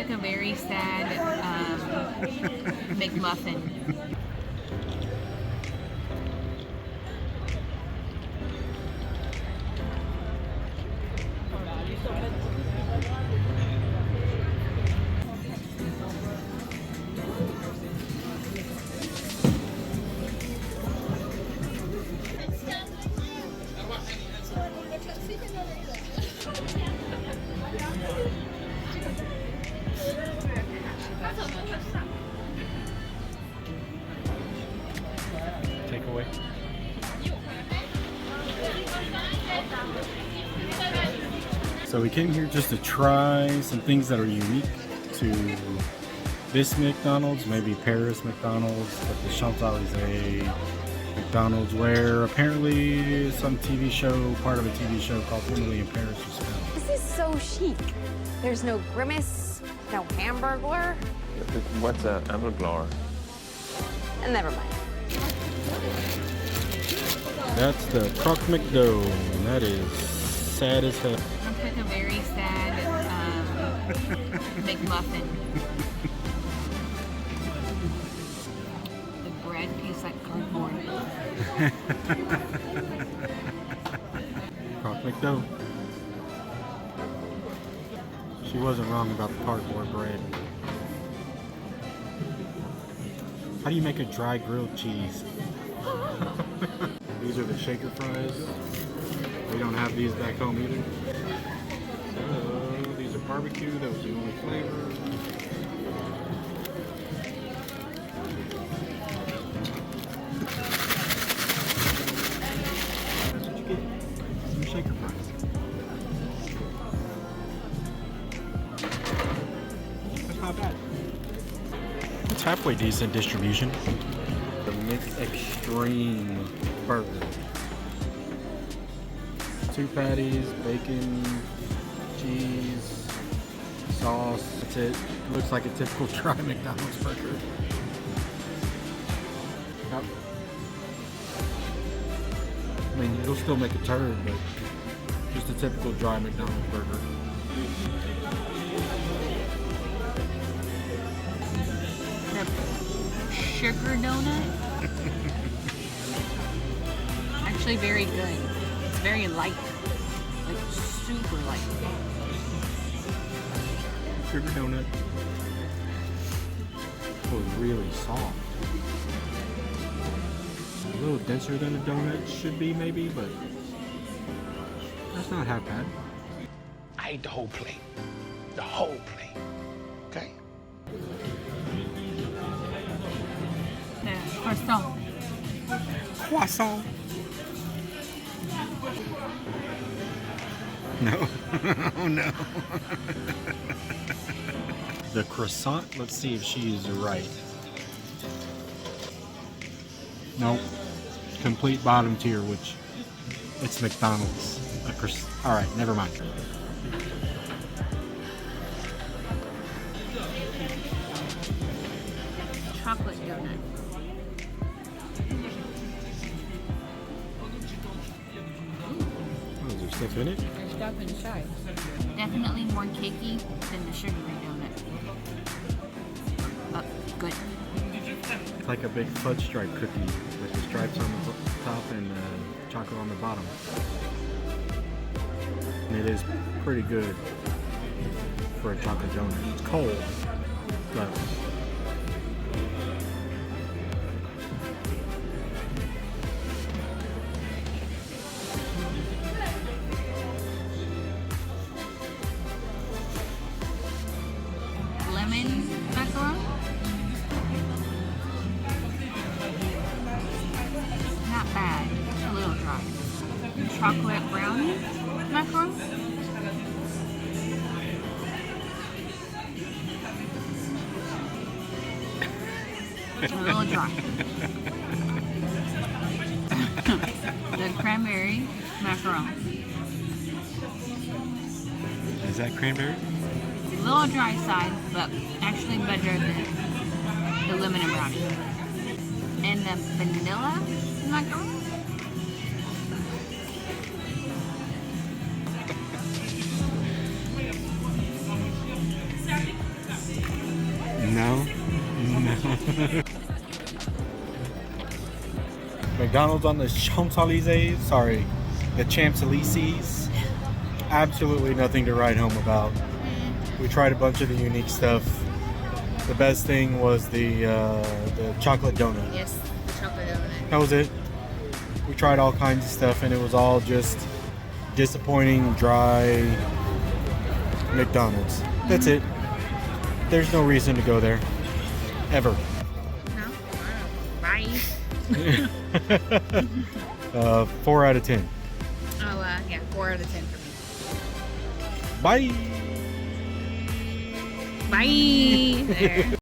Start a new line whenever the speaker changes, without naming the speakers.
like a very sad McMuffin.
Takeaway. So we came here just to try some things that are unique to this McDonald's, maybe Paris McDonald's, but the Champs-Élysées McDonald's, where apparently some TV show, part of a TV show called Emily in Paris was filmed.
This is so chic. There's no grimace, no hamburglar.
What's a hamburglar?
And never mind.
That's the Croque McDo, and that is sad as hell.
Looks like a very sad McMuffin. The bread tastes like cardboard.
Croque McDo. She wasn't wrong about the cardboard bread. How do you make a dry grilled cheese? These are the shaker fries. We don't have these back home either. So these are barbecue. That was the only flavor. That's what you get. Some shaker fries. That's not bad. It's halfway decent distribution. The Mixed Extreme burger. 2 patties, bacon, cheese, sauce. That's it. Looks like a typical dry McDonald's burger. Yep. I mean, it'll still make a turd, but just a typical dry McDonald's burger.
Sugar donut. Actually very good. It's very light. Like super light.
Sugar donut. Oh, really soft. A little denser than a donut should be maybe, but that's not half bad.
I ate the whole plate. The whole plate. Okay?
Croissant.
Croissant. No. Oh no. The croissant, let's see if she's right. Nope. Complete bottom tier, which it's McDonald's. Alright, never mind.
Chocolate donut.
Oh, is there stuff in it?
There's stuff inside. Definitely more cakey than the sugary donut. But good.
It's like a big fudge stripe cookie with the stripes on the top and chocolate on the bottom. And it is pretty good for a chocolate donut. It's cold, but
Lemon macaron. Not bad. A little dry. Chocolate brownie macaron. A little dry. The cranberry macaron.
is that cranberry?
A little dry side, but actually better than the lemon and brownie. And the vanilla macaron.
No. McDonald's on the Champs-Elysees. Sorry, the Champs-Elysees. Absolutely nothing to write home about. We tried a bunch of the unique stuff. The best thing was the chocolate donut.
Yes, the chocolate donut.
That was it. We tried all kinds of stuff, and it was all just disappointing, dry McDonald's. That's it. There's no reason to go there. Ever.
No? Bye.
4 out of 10.
Oh, yeah, 4 out of 10 for me.
Bye!
Bye! There.